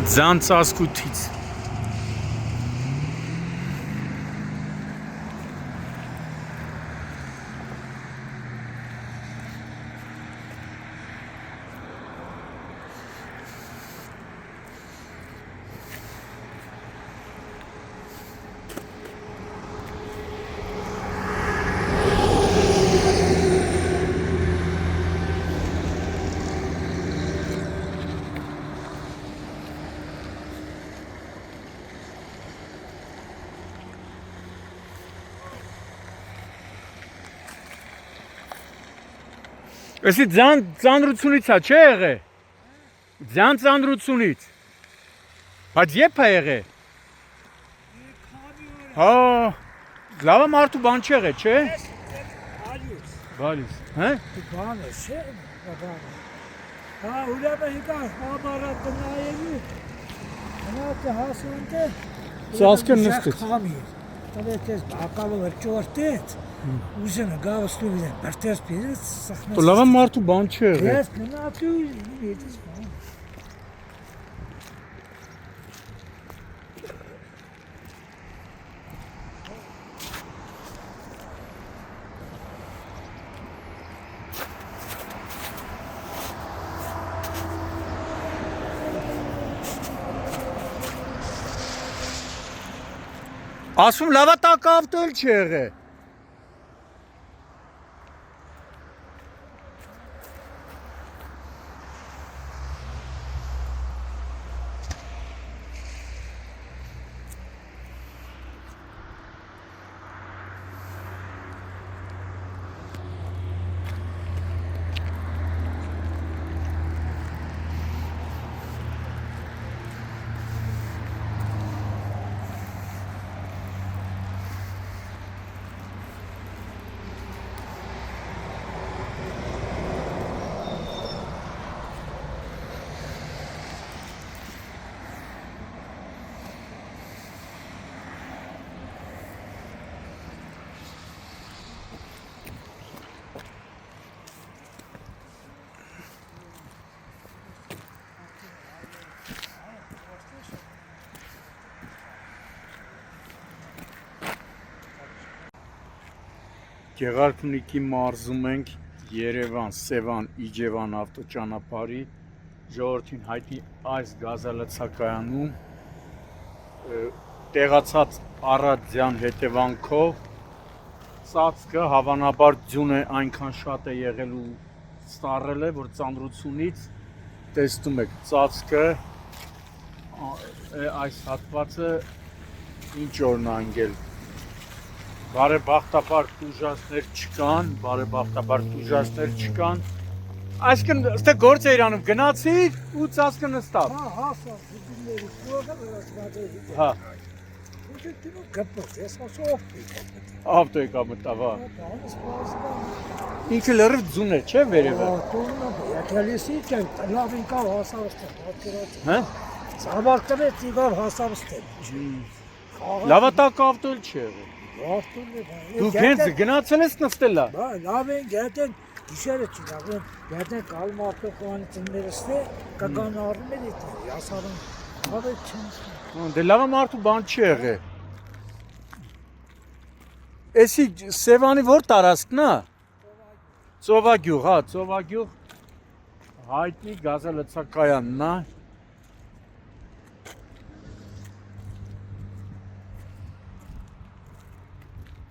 ձան ծածկութից։ Էսի ձան ծանրությունից է, չէ եղե։ Ձան ծանրությունից։ Բայց երբ է եղե։ Հա, լավը մարդու բան չեղե, չէ։ Գալիս, հա։ Բան է, չէ, բանը։ Հա, ուրեմն հիկա համարատ նայելի։ Հնա հասուն դե։ Ծածկը նստեց։ Քամի։ Տվեցես բակալով ճորտեց։ Ուզենա գավստու վիդեն, բրտես պիրեց սախնես։ Լավը մարդու բան չեղե։ Ես կնատու վիդես բան։ Ասում լավա տակավտել չեղե։ Գեղարքունիքի մարզում ենք Երևան, Սևան, Իջևան ավտոճանապարհի ժողովրդին հայտնի այս գազալցակայանում տեղացած առածյան հետևանքով ծածկը հավանաբար ձյունը այնքան շատ է եղել ու սառել է, որ ծանրությունից տեսնում եք ծածկը այս հատվածը ինչ օրն անգել բարեբախտաբար տուժածներ չկան, այսինքն ստե գործ էր անում, գնացիր ու ծածկը նստավ։ Հա, հասա, դիների փողը վերածվածի։ Հա։ Ու դու կապոտ, ես ասող Ավտոյի կա մտավ, հա։ Ինքը լրիվ ձուն է, չէ՞ վերևը։ Եկելիսի կեն, լավ ինքա հասավստել, Հա։ Սաբարտվեց իգավ հասավստել։ Լավա տակ ավտոյել չի եղել։ Դու գնացել ես նստելա։ Բա, լավ են գետեն գիշերը չի լավ են գետեն կալմ արտոքանի ծններս է կգան առնում է դիտի ասարում հավե չնստում։ Դե լավը մարդու բան չի եղել։ Էսի Սևանի որ տարածքն է։ Ծովագյուղ, հա, Ծովագյուղ հայտնի գազալցակայանն է։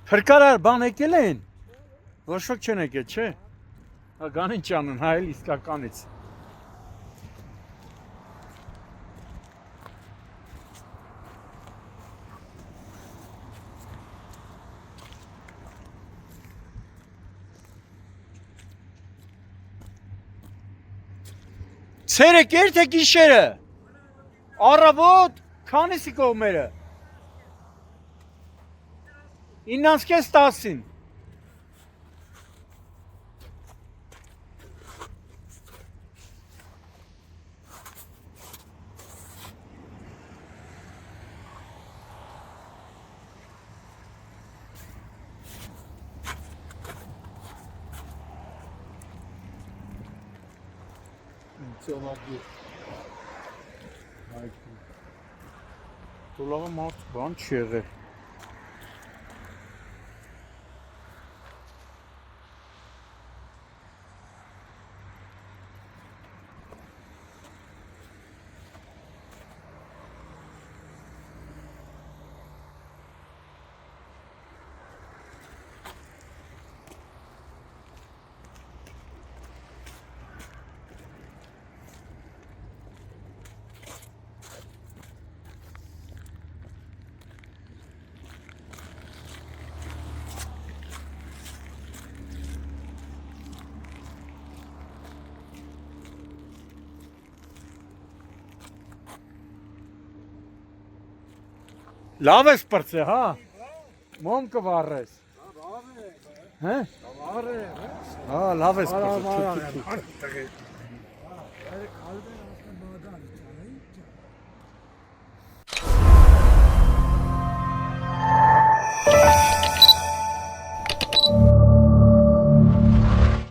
Փրկարար բան եկել են։ Ոչ ոք չեն եկել, չէ։ Հա գան ինչ անեն, հա էլ իսկականից։ Ցերեկ էր թե գիշերը։ Առավոտ քանիսի կողմերը։ 9:30-ին։ Ծովագյուղ հայտնի։ Դոլավը մարդ բան չի եղել։ Լավ ես պրծե, հա։ Մոմ կվառես։ Հե։ Արը, Հա, լավ ես արը, պրծե։ արը, արը,